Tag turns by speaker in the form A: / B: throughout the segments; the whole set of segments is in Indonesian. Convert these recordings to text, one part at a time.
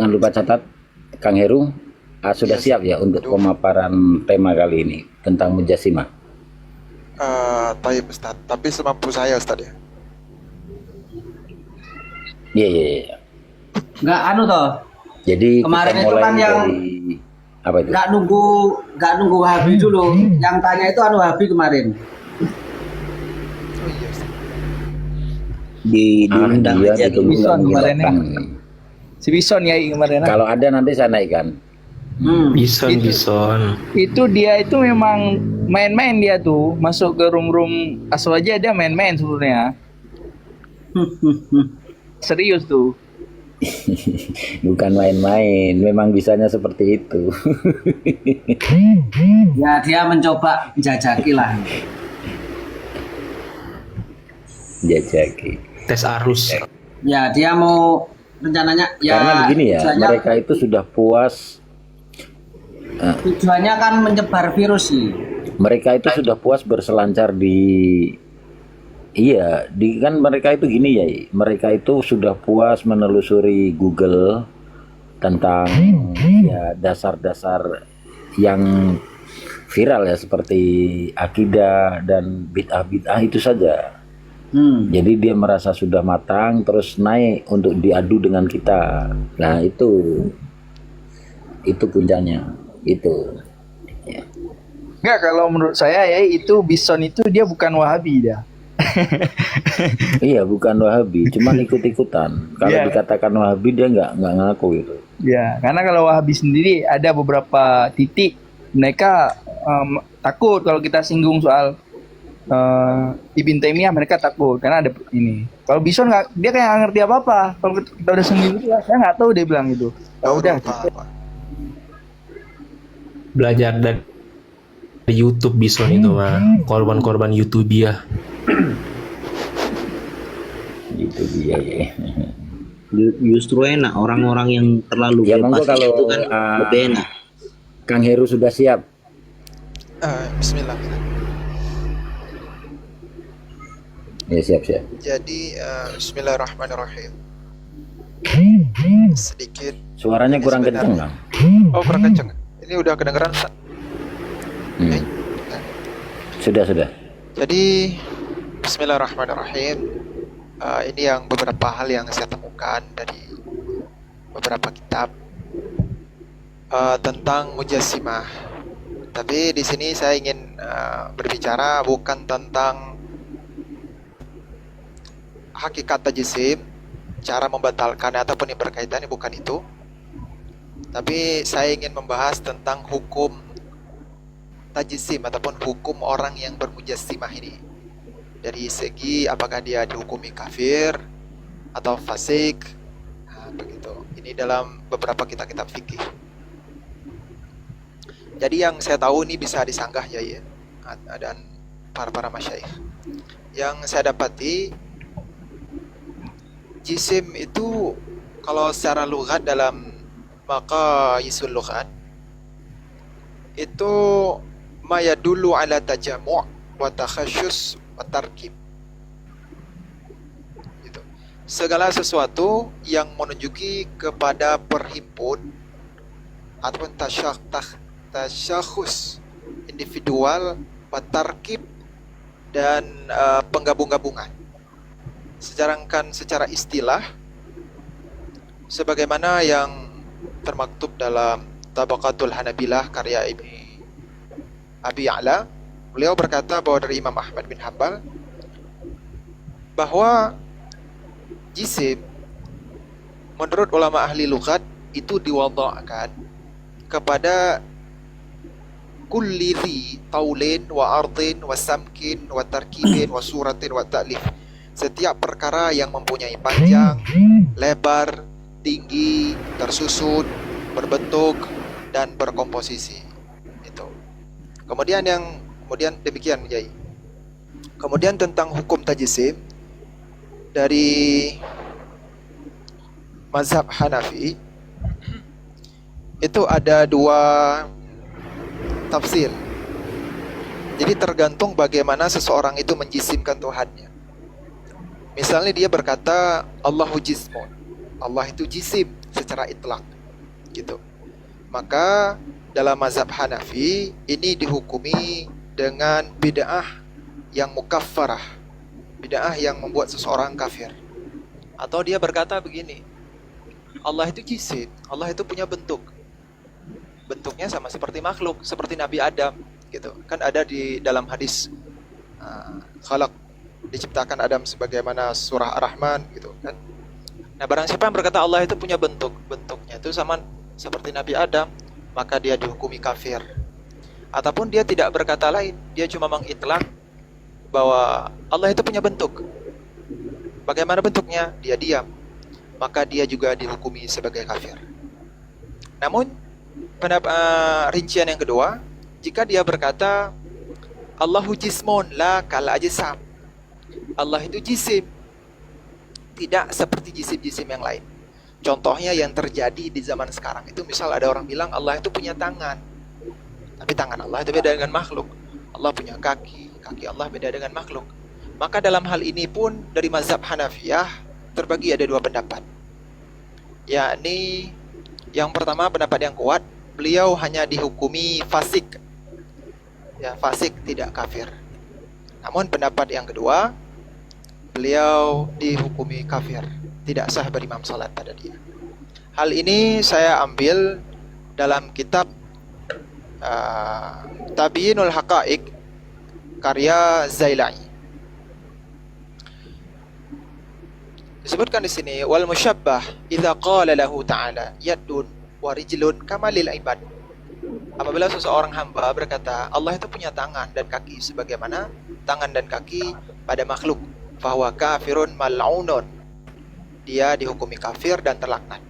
A: Jangan lupa catat, Kang Heru, sudah
B: Iya,
A: siap ya untuk
B: aduh.
A: pemaparan tema kali ini tentang Mujassimah?
B: Taib Ustaz. Tapi semampu saya Ustaz ya.
A: Iya, iya, iya.
C: Nggak anu toh.
A: Jadi kita
C: Kemarin itu
A: mulai
C: kan yang
A: dari apa itu?
C: nggak nunggu Wahabi dulu. Yang tanya itu anu Wahabi kemarin.
B: Oh iya Ustaz.
D: Diundang
A: Dia
D: aja
A: ditunggu
D: dulu.
A: nggak mungkin
E: kemarin
A: datang.
E: Si Bison ya kemarin.
A: Kalau ada nanti saya naikkan.
D: Bison.
E: Itu dia itu memang main-main dia tuh, masuk ke room Aswaja dia main-main sebenarnya. Serius tuh.
A: Bukan main-main, memang bisanya seperti itu.
C: Ya dia mencoba jajaki lah.
A: Jajaki.
D: Tes arus.
C: Ya dia mau rencananya ya.
A: Karena begini ya,
C: tujuannya-
A: mereka itu sudah puas.
C: tujuannya kan menyebar virus sih.
A: Mereka itu sudah puas berselancar kan mereka itu gini ya, mereka itu sudah puas menelusuri Google tentang ya dasar-dasar yang viral ya seperti akidah dan bid'ah-bid'ah itu saja. Jadi dia merasa sudah matang terus naik untuk diadu dengan kita. Nah itu puncaknya itu. Ya.
E: Enggak, kalau menurut saya ya itu Bison itu dia bukan Wahabi dia.
A: Iya bukan Wahabi, cuman ikut-ikutan. Kalau
E: Iya.
A: dikatakan Wahabi dia nggak ngaku gitu.
E: Ya, karena kalau Wahabi sendiri ada beberapa titik mereka takut kalau kita singgung soal Ibn Taimiyah, mereka takut karena ada ini. Kalau Bison nggak, dia kayak nggak ngerti apa-apa. Kalau kita udah singgung itu, saya nggak tahu dia bilang itu. Ya udah.
B: Apa-apa.
D: Belajar dari YouTube Bison itu mah. Korban-korban YouTubiah.
A: Gitu dia ya.
F: Justru enak orang-orang yang terlalu
A: Ya monggo
F: bebas
A: kalau
F: itu kan lebih enak.
A: Kang Heru sudah siap.
B: Bismillah.
A: Ya siap.
B: Jadi Bismillahirrahmanirrahim. Sedikit.
A: Suaranya
B: Ini
A: kurang
B: sebenarnya-
A: kencang Kang.
B: Oh kurang kenceng. Ini udah kedengeran Ustaz.
A: Hmm. Sudah.
B: Jadi Bismillahirrahmanirrahim. Ini yang beberapa hal yang saya temukan dari beberapa kitab tentang Mujassimah. Tapi di sini saya ingin berbicara bukan tentang hakikat tajsim, cara membatalkan ataupun yang berkaitan, bukan itu. Tapi saya ingin membahas tentang hukum tajsim ataupun hukum orang yang bermujassimah ini. Dari segi apakah dia dihukumi kafir atau fasik. Nah, begitu. Ini dalam beberapa kitab-kitab fikih. Jadi yang saya tahu ini bisa disanggah ya, dan para masyaikh. Yang saya dapati jisim itu kalau secara lughat dalam maqayisul lughat itu ma yadullu ala tajamu' wa takhasyus wa tarkib. Gitu. Segala sesuatu yang menunjuki kepada perhimpun ataupun tasyakhus individual, wa tarkib dan penggabung-gabungan. Sedangkan secara istilah sebagaimana yang termaktub dalam Tabaqatul Hanabilah karya Ibni Abi Ya'la, beliau berkata bahwa dari Imam Ahmad bin Hanbal bahwa jisim menurut ulama ahli lughat itu diwada'kan kepada kulli dhi taulin wa ardin wa samkin wa tarkibin wa suratin wa ta'lif. Setiap perkara yang mempunyai panjang, lebar, tinggi, tersusun, berbentuk dan berkomposisi. Itu. Kemudian demikian menjadi. Kemudian tentang hukum tajsim dari mazhab Hanafi itu ada dua tafsir. Jadi tergantung bagaimana seseorang itu menjisimkan Tuhannya. Misalnya dia berkata Allahu jismun, Allah itu jisim, secara itlak gitu. Maka dalam mazhab Hanafi ini dihukumi dengan bid'ah yang mukaffarah, bid'ah yang membuat seseorang kafir. Atau dia berkata begini, Allah itu jisim, Allah itu punya bentuk, bentuknya sama seperti makhluk, seperti Nabi Adam gitu. Kan ada di dalam hadis khalaq, diciptakan Adam sebagaimana surah Ar-Rahman gitu kan. Nah, barang siapa yang berkata Allah itu punya bentuk, bentuknya itu sama seperti Nabi Adam, maka dia dihukumi kafir. Ataupun dia tidak berkata lain, dia cuma mengitlak bahwa Allah itu punya bentuk. Bagaimana bentuknya? Dia diam, maka dia juga dihukumi sebagai kafir. Namun rincian yang kedua, jika dia berkata Allahu jismun la kal ajsam, Allah itu jisim, tidak seperti jisim-jisim yang lain. Contohnya yang terjadi di zaman sekarang itu, misal ada orang bilang Allah itu punya tangan, tapi tangan Allah itu beda dengan makhluk. Allah punya kaki, kaki Allah beda dengan makhluk. Maka dalam hal ini pun dari mazhab Hanafiyah terbagi ada dua pendapat. Yakni yang pertama, pendapat yang kuat, beliau hanya dihukumi fasik. Ya, fasik, tidak kafir. Namun pendapat yang kedua, beliau dihukumi kafir, tidak sah berimam salat pada dia. Hal ini saya ambil dalam kitab Tabiinul Haqaiq karya Zailai. Disebutkan di sini, wal musyabbah idza qala lahu ta'ala yadun wa rijlun kama lil ibad. Apabila seseorang hamba berkata Allah itu punya tangan dan kaki sebagaimana tangan dan kaki pada makhluk, fahuwa kafirun mal'unun, dia dihukumi kafir dan terlaknat.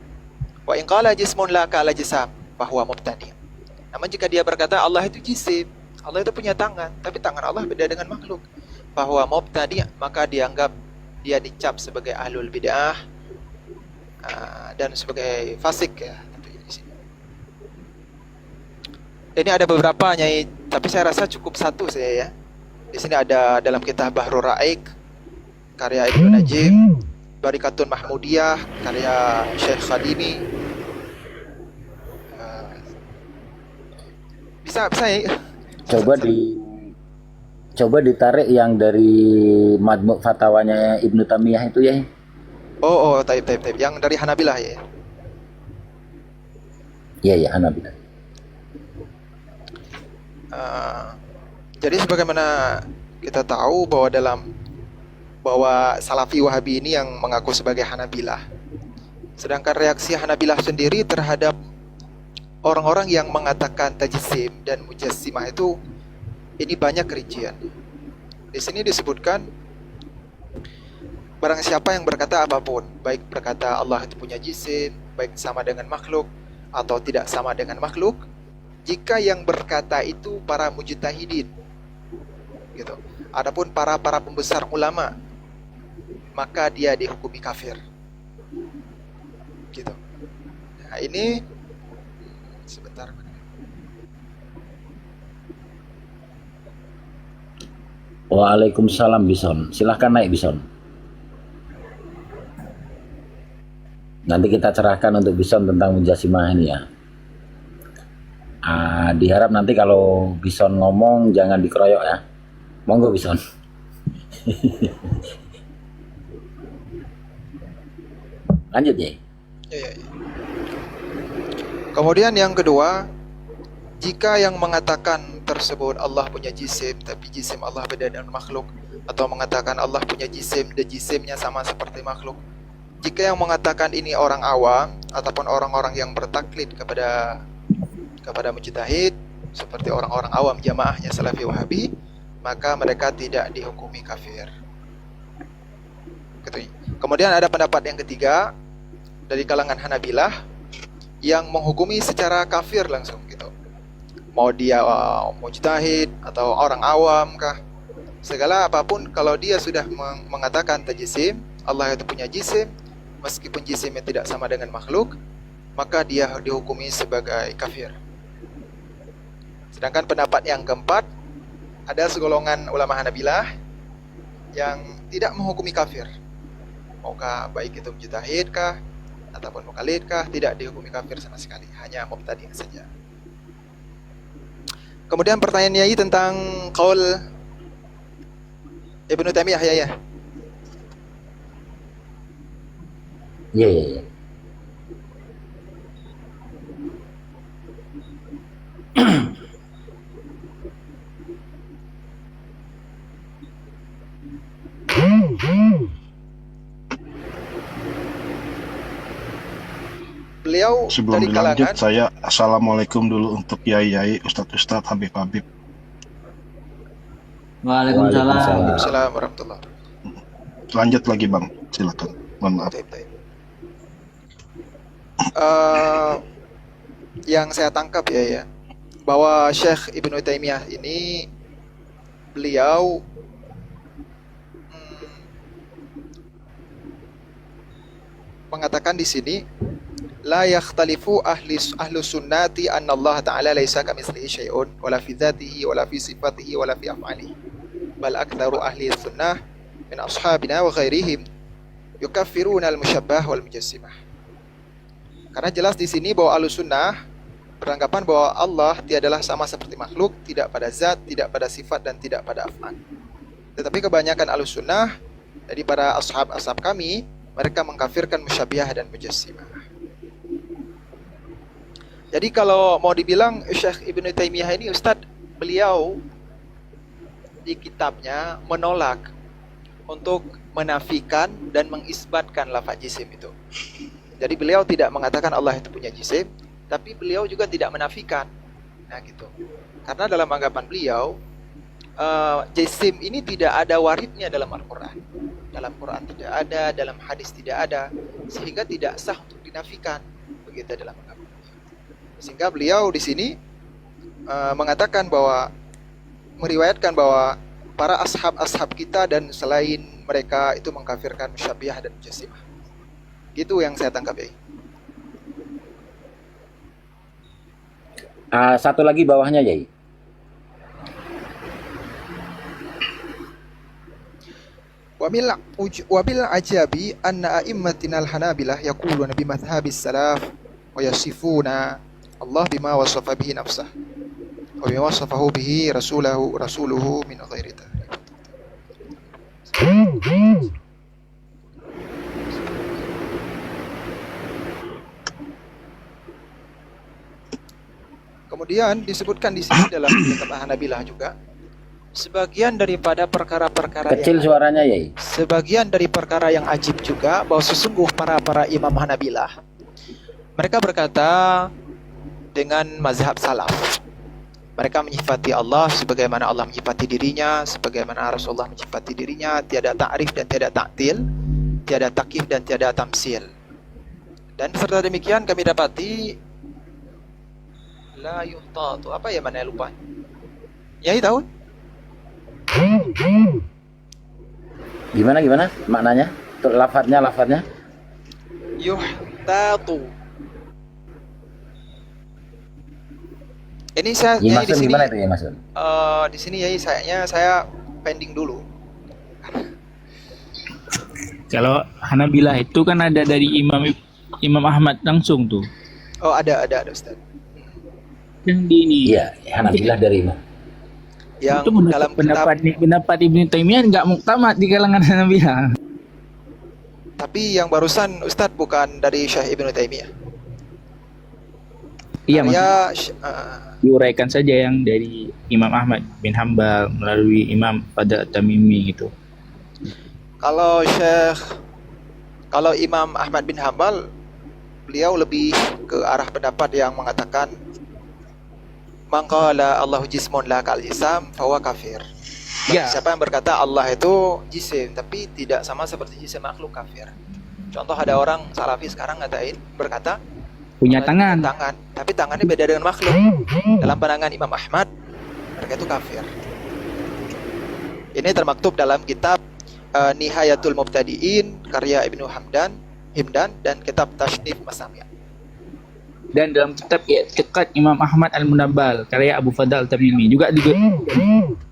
B: Wa in qala jismun la ka'ala jisam fahuwa mubtadi'. Namun jika dia berkata Allah itu jisim, Allah itu punya tangan, tapi tangan Allah beda dengan makhluk, fahuwa mubtadi', maka dianggap dia dicap sebagai ahlul bid'ah dan sebagai fasik ya. Ini ada beberapa Nyai, tapi saya rasa cukup satu saya ya. Di sini ada dalam kitab Bahrul Ra'iq karya Ibnu Najim, Barikatun Mahmudiyah karya Syekh Khadimi. Bisa ya?
A: Coba ditarik yang dari Majmu' Fatwanya Ibnu Taimiyah itu ya.
B: Taib. Yang dari Hanabilah ya.
A: Iya, Hanabilah.
B: Jadi sebagaimana kita tahu bahwa Salafi Wahabi ini yang mengaku sebagai Hanabilah. Sedangkan reaksi Hanabilah sendiri terhadap orang-orang yang mengatakan tajsim dan mujassimah itu, ini banyak rincian. Di sini disebutkan barang siapa yang berkata apapun, baik berkata Allah itu punya jisim, baik sama dengan makhluk atau tidak sama dengan makhluk, jika yang berkata itu para mujtahidin gitu, adapun para pembesar ulama, maka dia dihukumi kafir gitu. Nah, ini sebentar.
A: Waalaikumsalam Bison. Silahkan naik Bison. Nanti kita cerahkan untuk Bison tentang mujassimah ini ya. Diharap nanti kalau Bison ngomong jangan dikeroyok ya. Monggo Bison. Lanjut ya.
B: Ya. Kemudian yang kedua, jika yang mengatakan tersebut Allah punya jisim tapi jisim Allah beda dengan makhluk, atau mengatakan Allah punya jisim dan jisimnya sama seperti makhluk, jika yang mengatakan ini orang awam ataupun orang-orang yang bertaklid kepada mujtahid seperti orang-orang awam jamaahnya Salafi Wahabi, maka mereka tidak dihukumi kafir. Kemudian ada pendapat yang ketiga dari kalangan Hanabilah yang menghukumi secara kafir langsung gitu. Mau dia mujtahid atau orang awam kah, segala apapun, kalau dia sudah mengatakan tajsim, Allah itu punya jisim, meskipun jisimnya tidak sama dengan makhluk, maka dia dihukumi sebagai kafir. Sedangkan pendapat yang keempat, ada segolongan ulama Hanabilah yang tidak menghukumi kafir, maukah baik itu mujtahid kah ataupun mukallidkah, tidak dihukumi kafir sama sekali, hanya mubtadi' saja. Kemudian pertanyaan Yai tentang qaul Ibnu Taimiyah ya.
A: Iya, iya, iya.
B: Beliau
G: Sebelum
B: dari
G: dilanjut,
B: kalangan
G: saya assalamualaikum dulu untuk Yai, Ustadz, Habib.
C: Waalaikumsalam.
B: Waalaikumsalam warahmatullahi wabarakatuh.
G: Lanjut lagi bang, silakan. Mohon maaf.
B: Baik. Yang saya tangkap ya, bahwa Syekh Ibnu Taimiyah ini beliau mengatakan di sini la yakhtalifu ahlu sunnati anna Allah ta'ala laisa kamitslihi syai'un wala fi dzatihi wala fi sifatihi wala fi af'alihi bal aktsaru ahli sunnah min ashabina wa ghairihim yukaffiruna al-musyabbah wal mujassimah. Karena jelas di sini bahwa ahlu sunnah beranggapan bahwa Allah tiadalah sama seperti makhluk, tidak pada zat, tidak pada sifat, dan tidak pada af'al. Tetapi kebanyakan ahlu sunnah dari para ashab kami, mereka mengkafirkan musyabbihah dan mujassimah. Jadi kalau mau dibilang Syekh Ibnu Taimiyah ini Ustadz, beliau di kitabnya menolak untuk menafikan dan mengisbatkan lafaz jisim itu. Jadi beliau tidak mengatakan Allah itu punya jisim, tapi beliau juga tidak menafikan. Nah gitu. Karena dalam anggapan beliau, jisim ini tidak ada waridnya dalam Al-Quran. Dalam Quran tidak ada, dalam hadis tidak ada, sehingga tidak sah untuk dinafikan. Begitu dalam anggapan beliau. Sehingga beliau di sini mengatakan bahwa, meriwayatkan bahwa para ashab kita dan selain mereka itu mengkafirkan musyabbihah dan mujassimah. Gitu yang saya tangkap ya.
A: Satu lagi bawahnya, Yai.
B: Wabil ajabi anna a'immatina al-hanabilah yaquluna bi madhhabis salaf wa yasifuna Allah bima wasafa bihi nafsah wa bima wasafahu bihi rasuluhu min ghairi tahrif. Kemudian disebutkan di sini dalam kitab Hanabilah juga sebagian daripada perkara-perkara
A: Kecil suaranya, Yai.
B: sebagian dari perkara yang ajib juga, bahwa sesungguh para imam Hanabilah mereka berkata dengan mazhab salaf. Mereka menyifati Allah sebagaimana Allah menyifati dirinya, sebagaimana Rasulullah menyifati dirinya, tiada ta'rif dan tiada ta'til, tiada takyif dan tiada tamsil. Dan serta demikian kami dapati la yuhtatu, apa ya, mana lupa. Yai tahu?
A: Gimana maknanya? Tuh, lafadznya.
B: Yuhtatu. Ini saya
A: Ya,
B: Yai di
A: maksud
B: sini.
A: gimana itu ya, maksud?
B: Di sini Yai saya pending dulu.
E: Kalau Hanabilah itu kan ada dari Imam Ahmad langsung tuh.
B: Oh, ada Ustaz.
E: Yang di ini.
A: Iya, Hanabilah dari Imam.
B: Yang
E: Itu
B: dalam kitab,
E: pendapat Ibnu Taimiyah nggak muktamad di kalangan Hanabilah.
B: tapi yang barusan Ustaz bukan dari Syekh Ibnu Taimiyah.
E: Iya,
B: Ya,
E: diuraikan saja yang dari Imam Ahmad bin Hambal melalui Imam pada Tamimi gitu.
B: Kalau Imam Ahmad bin Hambal, beliau lebih ke arah pendapat yang mengatakan mangqala Allahu jismun la kal jisam fahuwa kafir.
E: Ya.
B: Siapa yang berkata Allah itu jisim tapi tidak sama seperti jisim makhluk, kafir. Contoh, ada orang Salafi sekarang berkata
E: Punya tangan.
B: tapi tangannya beda dengan makhluk. Dalam pandangan Imam Ahmad, mereka itu kafir. Ini termaktub dalam kitab Nihayatul Mubtadi'in karya Ibnu Himdan dan kitab Tashnif Masami'.
E: Dan dalam kitab I'tiqad Imam Ahmad Al-Munabbal karya Abu Fadal Tamimi juga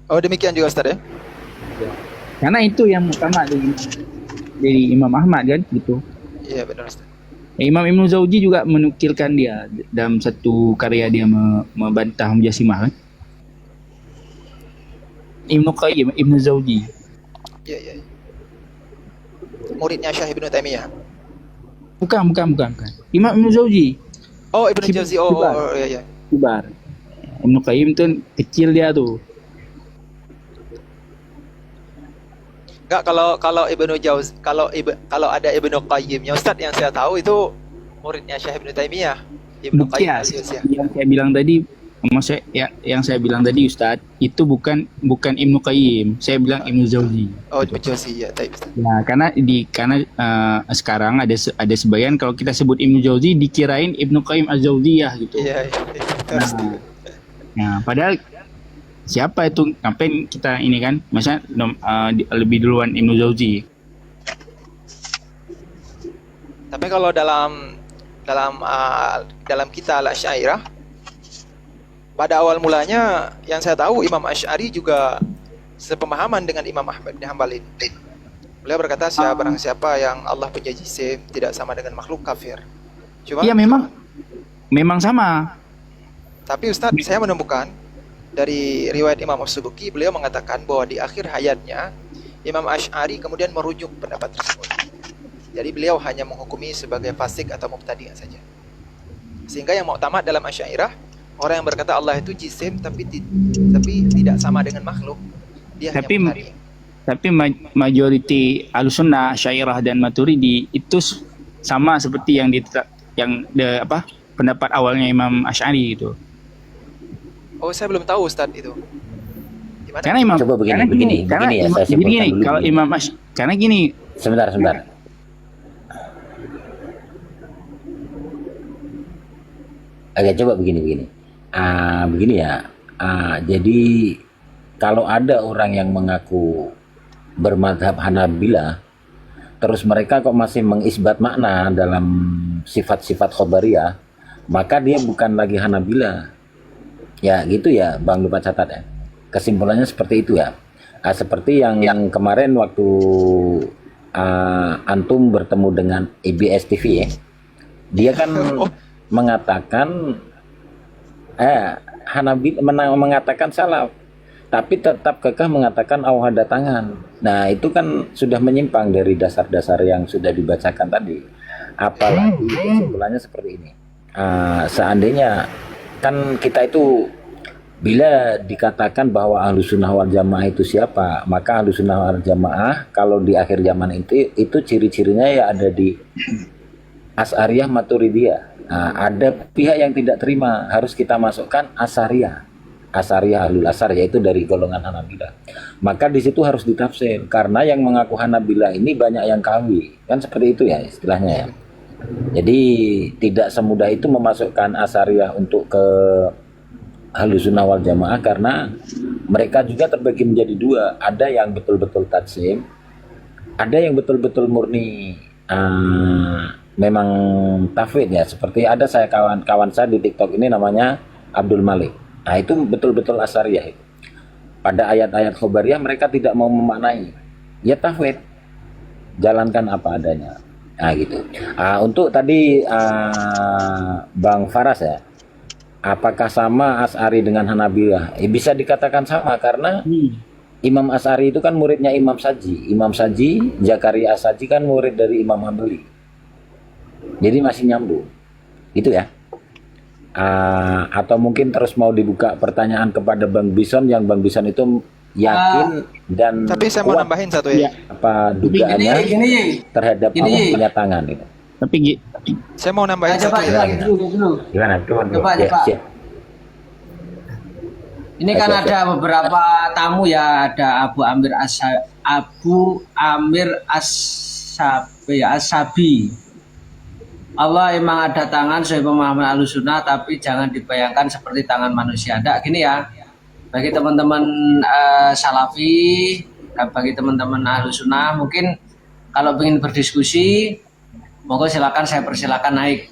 B: Oh, demikian juga Ustaz ya.
E: karena itu yang utama dari Imam Ahmad kan gitu.
B: Iya, benar Ustaz.
E: Imam Ibnu Jauzi juga menukilkan dia dalam satu karya dia membantah Mujassimah kan. Ibnu Qayyim, Ibnu Jauzi.
B: Iya, iya. Muridnya Syekh Ibnu Taimiyah.
E: Bukan. Imam Ibnu Jauzi.
B: Oh, Ibnu Jauzi. Oh, iya, iya.
E: Kibar. Ibnu Qayyim tuh kecil dia tuh.
B: Enggak, kalau Ibnu Jauzi, kalau ada Ibnu Qayyimnya Ustadz, yang saya tahu itu muridnya Syekh Ibnu Taimiyah. Ibnu Qayyim
E: Bukias.
B: al-Jauziyah.
E: Yang saya bilang tadi, maksudnya yang saya bilang tadi Ustadz, itu bukan Ibnu Qayyim. Saya bilang Ibnu Jauzi.
B: Oh, Ibnu Jauzi ya, baik Ustadz.
E: Nah, karena sekarang ada sebagian kalau kita sebut Ibnu Jauzi dikirain Ibnu Qayyim al-Jauziyah gitu.
B: Iya, iya. Pasti.
E: Nah, padahal siapa itu? Ngapain kita ini kan? Masa lebih duluan Ibnu Jauzi.
B: Tapi kalau dalam kita Al-Asy'ariyah, pada awal mulanya yang saya tahu Imam Asy'ari juga sepemahaman dengan Imam Ahmad bin Hanbal. Beliau berkata, barang siapa yang Allah punya jisim tidak sama dengan makhluk, kafir. Cuma
E: Iya, memang sama.
B: tapi Ustadz, saya menemukan dari riwayat Imam As-Subuki, beliau mengatakan bahwa di akhir hayatnya Imam Asy'ari kemudian merujuk pendapat tersebut. Jadi beliau hanya menghukumi sebagai fasik atau mubtadi' saja. Sehingga yang muktamad dalam Asy'ariyah, orang yang berkata Allah itu jisim tapi tidak sama dengan makhluk, dia hanya mubtadi'.
E: Tapi majority Ahlussunnah, Asy'ariyah dan Maturidi itu sama seperti pendapat awalnya Imam Asy'ari gitu.
B: Oh, saya belum tahu Ustadz itu. Gimana?
E: Karena
A: Coba begini ya, saya simpulkan dulu
E: kalau
A: begini.
E: karena gini.
A: Sebentar. Oke, coba begini. Begini ya. Jadi kalau ada orang yang mengaku bermadhab Hanabilah, terus mereka kok masih mengisbat makna dalam sifat-sifat khobariyah, maka dia bukan lagi Hanabilah. Ya gitu ya, Bang, lupa catat ya. Kesimpulannya seperti itu ya. Seperti yang kemarin waktu antum bertemu dengan IBS TV ya, dia kan mengatakan Hanabilah mengatakan salah, tapi tetap kekeh mengatakan awhada tangan. Nah itu kan sudah menyimpang dari dasar-dasar yang sudah dibacakan tadi. Apalagi kesimpulannya seperti ini. Seandainya kan kita itu bila dikatakan bahwa Ahlussunnah wal Jamaah itu siapa, maka Ahlussunnah wal Jamaah kalau di akhir zaman itu ciri-cirinya ya ada di Asy'ariyah Maturidiyah. Ada pihak yang tidak terima, harus kita masukkan Asy'ariyah Ahlul Asar, yaitu dari golongan Hanabilah. Maka di situ harus ditafsir, karena yang mengaku Hanabilah ini banyak yang kawi, kan seperti itu ya istilahnya ya. Jadi tidak semudah itu memasukkan Asy'ariyah untuk ke Ahlussunnah wal Jamaah, karena mereka juga terbagi menjadi dua. Ada yang betul-betul tajsim, ada yang betul-betul murni memang tafwid ya. Seperti ada kawan saya di TikTok ini namanya Abdul Malik. Nah itu betul-betul Asy'ariyah itu. Pada ayat-ayat khobariyah mereka tidak mau memaknai, ya tafwid, jalankan apa adanya. Nah gitu. Untuk tadi Bang Faras ya, apakah sama Asy'ari dengan Hanabilah? Bisa dikatakan sama, karena Imam Asy'ari itu kan muridnya Imam Saji. Imam Saji, Zakaria Saji kan murid dari Imam Hambali. Jadi masih nyambung. Itu ya. Atau mungkin terus mau dibuka pertanyaan kepada Bang Bison, yang Bang Bison itu yakin dan
B: tapi saya mau nambahin satu ya.
A: Apa dugaannya
C: Gini.
A: terhadap Allah punya tangan itu.
E: Tapi
B: Saya mau nambahin satu ya.
C: Dulu.
A: Gimana?
C: Coba.
A: Siap.
C: Ini kan ada beberapa tamu ya, ada Abu Amir As-Sabi. Allah emang ada tangan sesuai pemahaman Ahlussunnah, tapi jangan dibayangkan seperti tangan manusia. Nggak, gini ya. Bagi teman-teman Salafi dan bagi teman-teman Ahlussunnah, mungkin kalau ingin berdiskusi, monggo silakan, saya persilakan naik.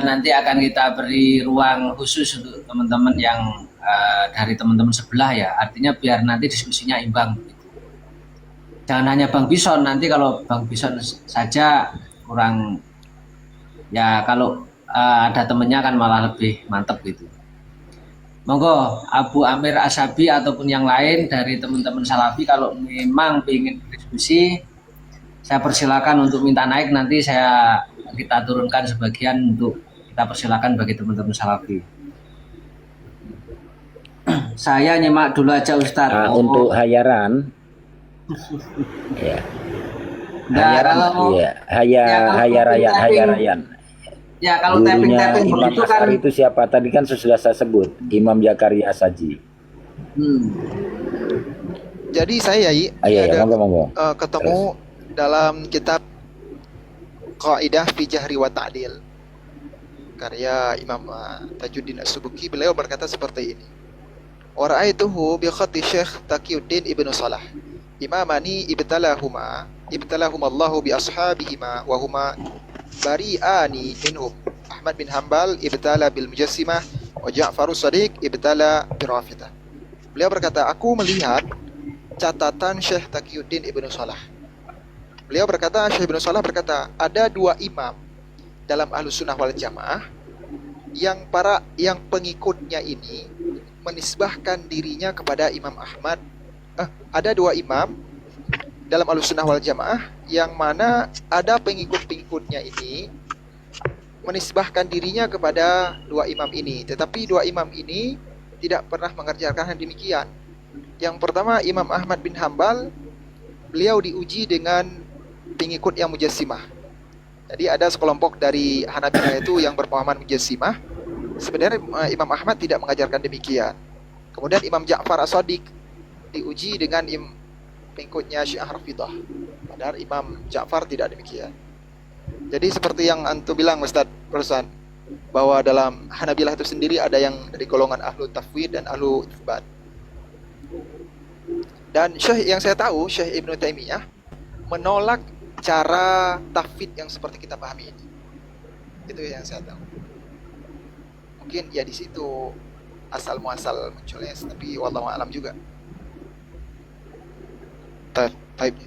C: Nanti akan kita beri ruang khusus untuk teman-teman yang dari teman-teman sebelah ya. Artinya biar nanti diskusinya imbang. Jangan hanya Bang Bison, nanti kalau Bang Bison saja kurang, ya kalau ada temennya kan malah lebih mantep gitu. Monggo Abu Amir Asabi ataupun yang lain dari teman-teman Salafi kalau memang ingin berdiskusi, saya persilakan untuk minta naik, nanti kita turunkan sebagian untuk kita persilakan bagi teman-teman Salafi. Saya nyimak dulu aja Ustadz.
A: Untuk hayaran, ya.
C: Nah,
A: Hayaran,
C: kalau
A: iya.
C: kalau
A: Hayarayan.
C: ya kalau
A: Gurunya
C: tapping
A: Imam
C: begitu kan,
A: Asy'ari itu siapa? Tadi kan sudah saya sebut, Imam Zakaria Asaji.
B: Jadi saya Yai,
A: Ya, monggo.
B: ketemu dalam kitab Qaidah fi Jahri wa Ta'dil karya Imam Tajuddin As-Subuki. Beliau berkata seperti ini. Wa ra'aituhu bi khatti Syekh Taqiyuddin Ibnu Salah. Imamani ibtalahuma Allahu bi ashabihima wa huma bari'ani minhum. Ahmad bin Hanbal ibtala bil Mujassimah wa Ja'farus Shadiq ibtala bi Rafidah. Beliau berkata, aku melihat catatan Syekh Taqiyuddin Ibnu Salah. Beliau berkata, Syekh Ibnu Salah berkata, ada dua imam dalam Ahlus Sunnah wal Jamaah yang pengikutnya ini menisbahkan dirinya kepada Imam Ahmad. Ada dua imam dalam Ahlus Sunnah wal Jamaah yang mana ada pengikut-pengikutnya ini menisbahkan dirinya kepada dua imam ini, tetapi dua imam ini tidak pernah mengerjakan hal demikian. Yang pertama Imam Ahmad bin Hanbal, beliau diuji dengan pengikut yang mujassimah. Jadi ada sekelompok dari Hanabilah itu yang berpemahaman mujassimah. Sebenarnya Imam Ahmad tidak mengajarkan demikian. Kemudian Imam Ja'far As-Shadiq diuji dengan pengikutnya Syiah Rafidah. Padahal Imam Ja'far tidak demikian. Jadi seperti yang antum bilang Ustaz barusan, bahwa dalam Hanabilah itu sendiri ada yang dari golongan ahlu tafwid dan ahlu itsbat. Dan yang saya tahu Syekh Ibnu Taimiyah menolak cara tafwid yang seperti kita pahami ini. Itu yang saya tahu. Mungkin ya di situ asal muasal munculnya, tapi wallahu a'lam juga. Baik.